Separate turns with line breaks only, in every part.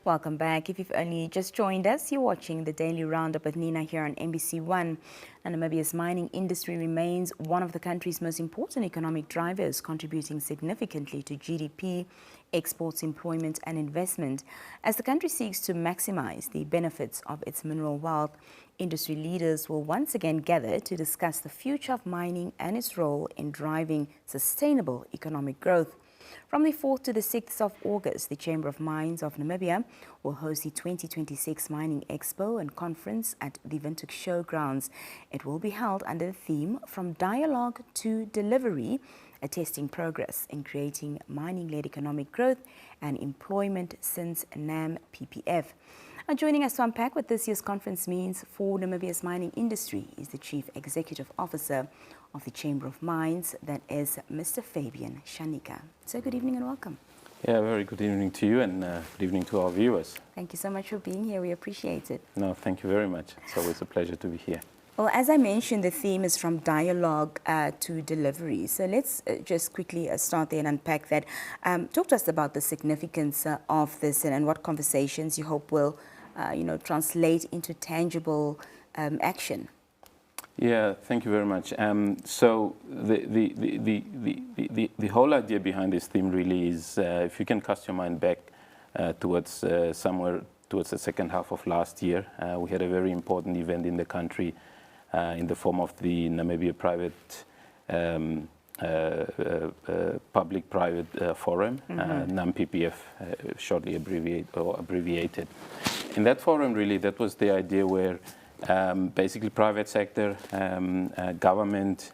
Welcome back. If you've only just joined us, you're watching the Daily Roundup with Nina here on NBC One. And Namibia's mining industry remains one of the country's most important economic drivers, contributing significantly to GDP, exports, employment and investment. As the country seeks to maximize the benefits of its mineral wealth, industry leaders will once again gather to discuss the future of mining and its role in driving sustainable economic growth. From the 4th to the 6th of August, the Chamber of Mines of Namibia will host the 2026 Mining Expo and Conference at the Windhoek Showgrounds. It will be held under the theme From Dialogue to Delivery, Attesting Progress in Creating Mining-Led Economic Growth and Employment since NamPPF. Joining us to unpack what this year's conference means for Namibia's mining industry is the Chief Executive Officer of the Chamber of Mines, that is Mr. Fabian Shaanika. So good evening and welcome.
Yeah, very good evening to you and good evening to our viewers.
Thank you so much for being here. We appreciate it.
No, thank you very much. It's always a pleasure to be here.
Well, as I mentioned, the theme is From Dialogue to Delivery. So let's just quickly start there and unpack that. Talk to us about the significance of this and what conversations you hope will translate into tangible action.
Yeah, thank you very much. So the whole idea behind this theme really is, if you can cast your mind back towards somewhere towards the second half of last year, we had a very important event in the country in the form of the Namibia Private Public-Private Forum, NamPPF, shortly abbreviated. In that forum, really, that was the idea where basically private sector, government,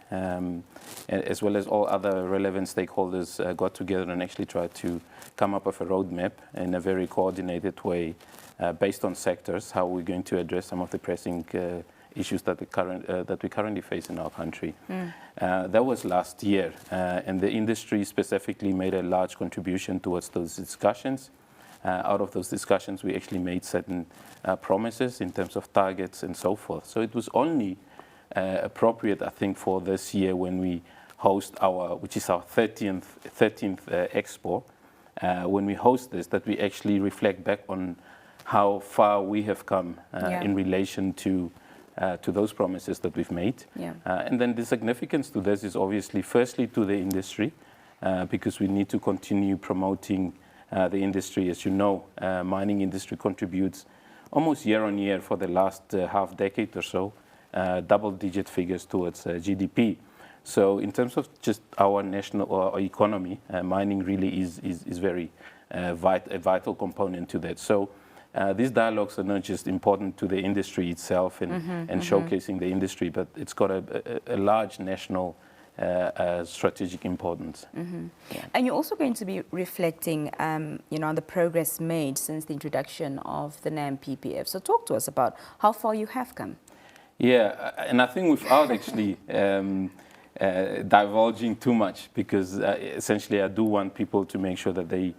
as well as all other relevant stakeholders got together and actually tried to come up with a roadmap in a very coordinated way based on sectors, how we're going to address some of the pressing issues that we currently face in our country. That was last year, and the industry specifically made a large contribution towards those discussions. Out of those discussions, we actually made certain promises in terms of targets and so forth. So it was only appropriate, I think, for this year when we host which is our 13th Expo, when we host this, that we actually reflect back on how far we have come in relation to those promises that we've made. And then the significance to this is obviously firstly to the industry, because we need to continue promoting the industry. As you know, mining industry contributes almost year on year for the last half decade or so, double-digit figures towards GDP. So in terms of just our national economy, mining really is very a vital component to that. So these dialogues are not just important to the industry itself and showcasing the industry, but it's got a large national strategic importance.
And you're also going to be reflecting, on the progress made since the introduction of the NamPPF. So talk to us about how far you have come.
Yeah, and I think without actually divulging too much, because essentially I do want people to make sure that they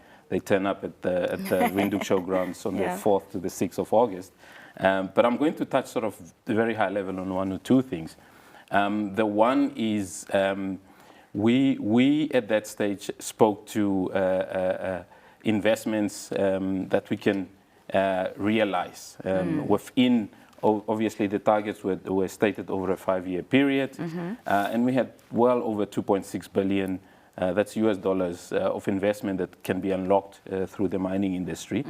turn up at the Windhoek Showgrounds on the 4th to the 6th of August. But I'm going to touch sort of the very high level on one or two things. The one is we at that stage spoke to investments that we can realize within. Obviously, the targets were stated over a 5-year period, and we had well over 2.6 billion. That's US dollars of investment that can be unlocked through the mining industry.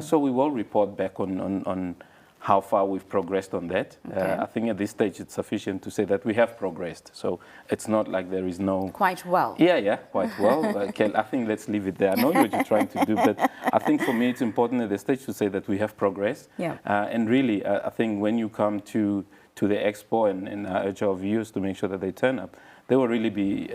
So we will report back on how far we've progressed on that. I think at this stage it's sufficient to say that we have progressed. So it's not like there is no...
Quite well.
Yeah, quite well. I think let's leave it there. I know what you're trying to do, but I think for me it's important at this stage to say that we have progressed. And really, I think when you come to the Expo, and I urge our viewers to make sure that they turn up, they will really be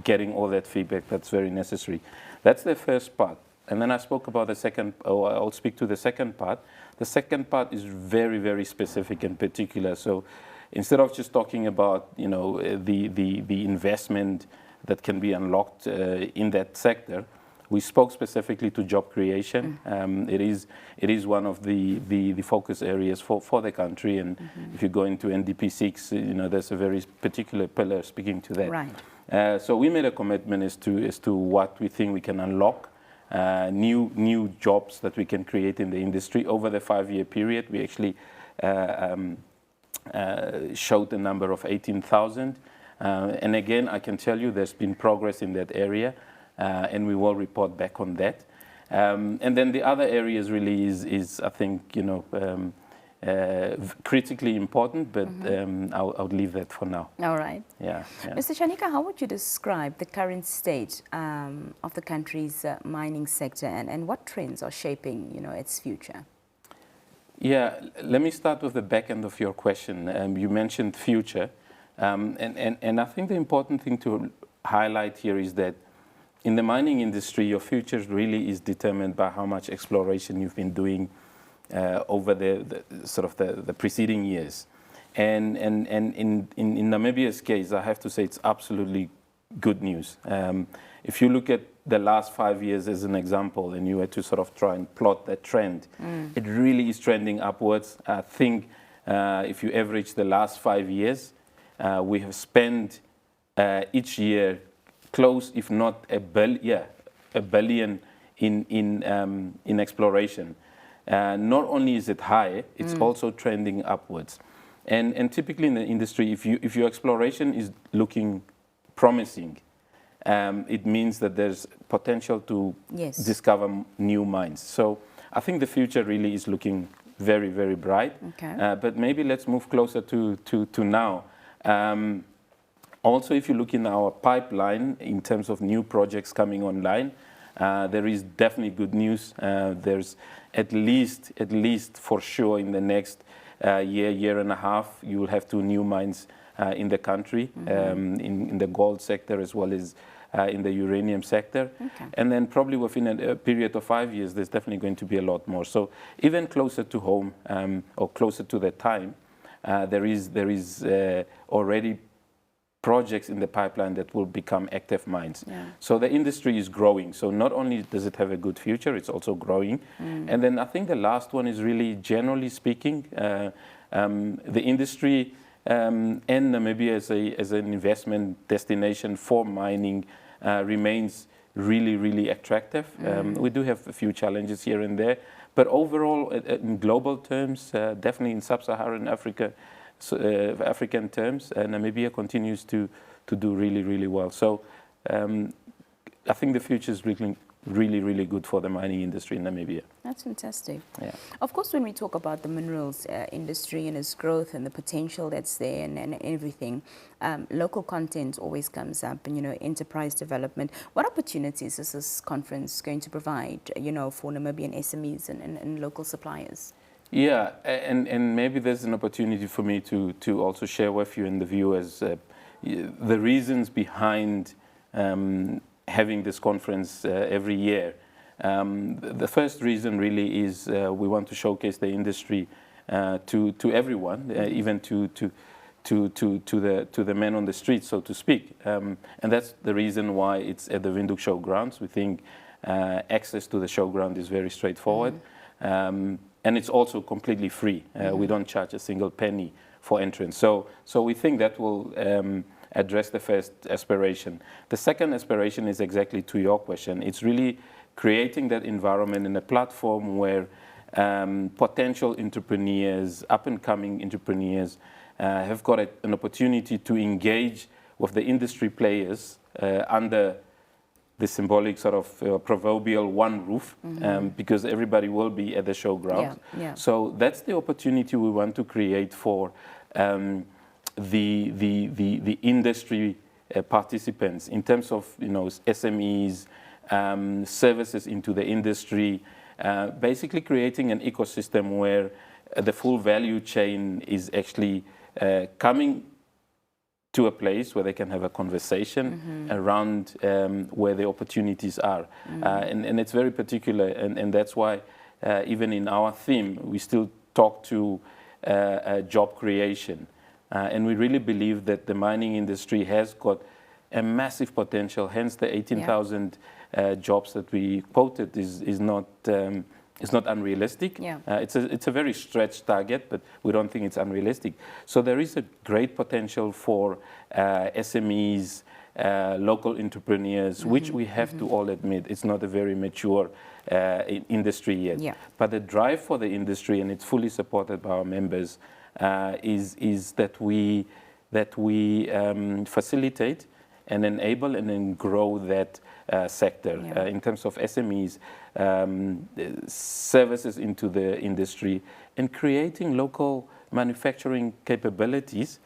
getting all that feedback that's very necessary. That's the first part. And then I spoke about the second, or I'll speak to the second part. The second part is very, very specific and particular. So instead of just talking about, the investment that can be unlocked in that sector, we spoke specifically to job creation. It is one of the focus areas for the country. And if you go into NDP 6, there's a very particular pillar speaking to that.
Right.
So we made a commitment as to what we think we can unlock new jobs that we can create in the industry. Over the 5-year period, we actually showed the number of 18,000. And again, I can tell you there's been progress in that area, and we will report back on that. And then the other areas really is I think, you know, critically important, but I'll leave that for now.
All right.
Yeah.
Mr. Shaanika, how would you describe the current state of the country's mining sector, and what trends are shaping, you know, its future?
Yeah, let me start with the back end of your question. You mentioned future, and I think the important thing to highlight here is that in the mining industry, your future really is determined by how much exploration you've been doing over the preceding years. And in Namibia's case, I have to say it's absolutely good news. If you look at the last 5 years as an example, and you had to sort of try and plot that trend, it really is trending upwards. I think if you average the last 5 years, we have spent each year close, if not a billion in exploration. Not only is it high, it's also trending upwards. And typically in the industry, if your exploration is looking promising, it means that there's potential to discover new mines. So I think the future really is looking very, very bright.
Okay.
But maybe let's move closer to now. Also, if you look in our pipeline in terms of new projects coming online, there is definitely good news. There's at least for sure in the next year and a half, you will have 2 new mines in the country, in the gold sector as well as in the uranium sector.
Okay.
And then probably within a period of 5 years, there's definitely going to be a lot more. So even closer to home or closer to the time, there is already projects in the pipeline that will become active mines.
Yeah.
So the industry is growing. So not only does it have a good future, it's also growing. And then I think the last one is really, generally speaking, the industry and Namibia as an investment destination for mining remains really, really attractive. We do have a few challenges here and there, but overall, in global terms, definitely in sub-Saharan Africa, African terms, Namibia continues to do really, really well. So I think the future is really good for the mining industry in Namibia.
That's fantastic.
Yeah.
Of course, when we talk about the minerals industry and its growth and the potential that's there and everything, local content always comes up, and, you know, enterprise development. What opportunities is this conference going to provide, you know, for Namibian SMEs and local suppliers?
Yeah, and maybe there's an opportunity for me to also share with you and the viewers the reasons behind having this conference every year. The first reason really is we want to showcase the industry to everyone, even to the men on the street, so to speak. And that's the reason why it's at the Windhoek Showgrounds. We think access to the showground is very straightforward. And it's also completely free. We don't charge a single penny for entrance. So we think that will address the first aspiration. The second aspiration is exactly to your question. It's really creating that environment and a platform where potential entrepreneurs, up-and-coming entrepreneurs, have got an opportunity to engage with the industry players under the symbolic sort of proverbial one roof, because everybody will be at the showgrounds.
Yeah.
So that's the opportunity we want to create for the industry participants in terms of, you know, SMEs, services into the industry, basically creating an ecosystem where the full value chain is actually coming to a place where they can have a conversation around where the opportunities are. And it's very particular, and that's why even in our theme, we still talk to job creation. And we really believe that the mining industry has got a massive potential, hence the 18,000 jobs that we quoted is not unrealistic.
Yeah.
It's a very stretched target, but we don't think it's unrealistic. So there is a great potential for SMEs, local entrepreneurs, which we have to all admit, it's not a very mature industry yet.
Yeah.
But the drive for the industry, and it's fully supported by our members, is that we facilitate and enable and then grow that sector in terms of SMEs, services into the industry, and creating local manufacturing capabilities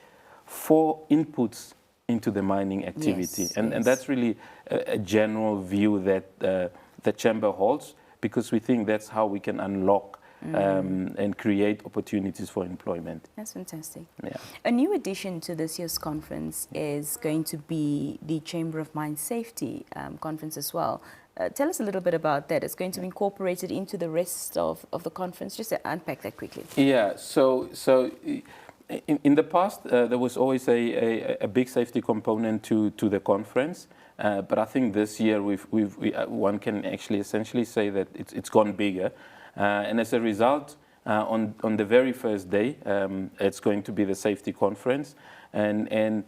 for inputs into the mining activity.
Yes,
and that's really a general view that the Chamber holds, because we think that's how we can unlock and create opportunities for employment.
That's fantastic.
Yeah.
A new addition to this year's conference is going to be the Chamber of Mine Safety conference as well. Tell us a little bit about that. It's going to be incorporated into the rest of the conference. Just unpack that quickly. Yeah,
so in the past, there was always a big safety component to the conference. But I think this year one can actually essentially say that it's gone bigger. And as a result, on the very first day, it's going to be the safety conference. And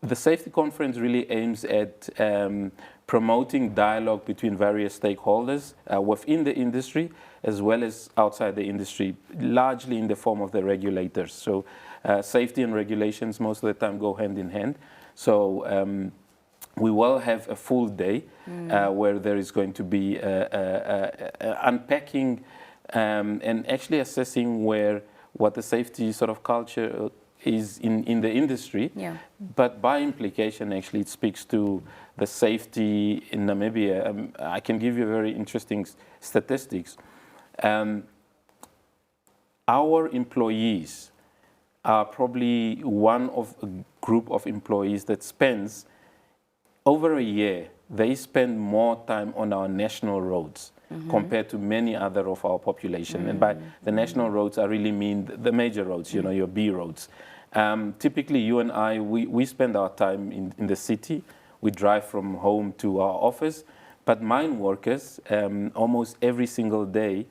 the safety conference really aims at promoting dialogue between various stakeholders within the industry as well as outside the industry, largely in the form of the regulators. So safety and regulations most of the time go hand in hand. So we will have a full day where there is going to be unpacking and actually assessing what the safety sort of culture is in the industry. Yeah. But by implication, actually, it speaks to the safety in Namibia. I can give you very interesting statistics. Our employees are probably one of a group of employees that spends over a year, they spend more time on our national roads compared to many other of our population. And by the national roads, I really mean the major roads, you know, your B roads. Typically, you and I, we spend our time in the city. We drive from home to our office. But mine workers, almost every single day,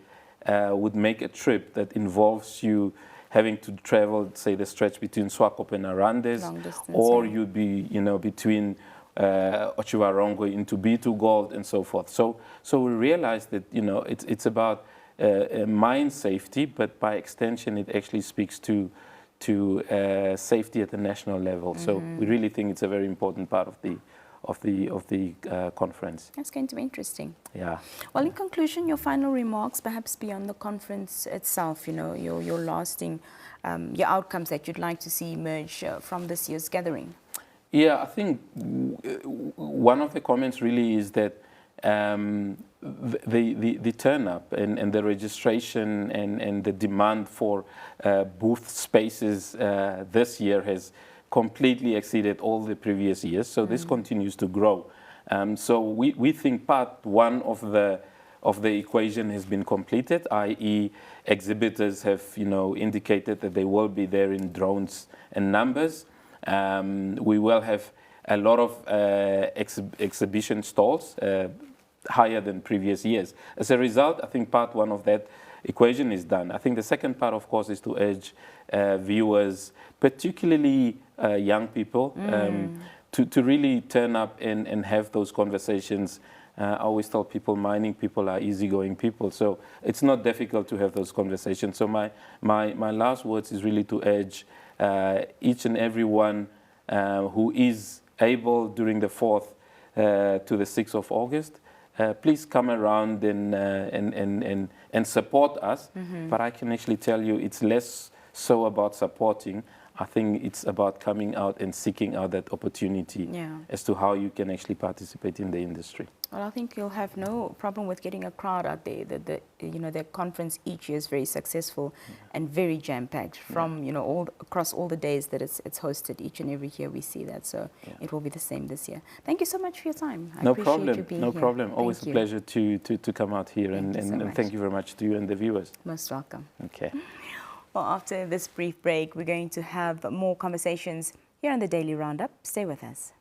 would make a trip that involves you having to travel, say, the stretch between Swakop and Arandes, or you'd be, you know, between Otjiwarongo into B2 Gold and so forth. So we realized that, you know, it's about mine safety, but by extension, it actually speaks to safety at the national level. So we really think it's a very important part of the conference.
That's going to be interesting.
Yeah.
Well, in conclusion, your final remarks, perhaps beyond the conference itself, you know, your lasting, your outcomes that you'd like to see emerge from this year's gathering.
Yeah, I think one of the comments really is that the turn up and the registration and the demand for booth spaces this year has completely exceeded all the previous years. So this continues to grow. So we think part one of the equation has been completed, i.e. exhibitors have, you know, indicated that they will be there in drones and numbers. We will have a lot of exhibition stalls, higher than previous years. As a result, I think part one of that equation is done. I think the second part, of course, is to urge viewers, particularly young people, to really turn up and have those conversations. I always tell people mining people are easygoing people, so it's not difficult to have those conversations. So my last words is really to urge each and everyone who is able during the 4th to the 6th of August, please come around and support us. But I can actually tell you it's less so about supporting. I think it's about coming out and seeking out that opportunity as to how you can actually participate in the industry.
Well, I think you'll have no problem with getting a crowd out there. You know, the conference each year is very successful and very jam-packed from, you know, across all the days that it's hosted. Each and every year we see that. So it will be the same this year. Thank you so much for your time. I appreciate you being here.
No problem. Always a pleasure to come out here. And thank you very much to you and the viewers.
Most welcome.
Okay.
Well, after this brief break, we're going to have more conversations here on the Daily Roundup. Stay with us.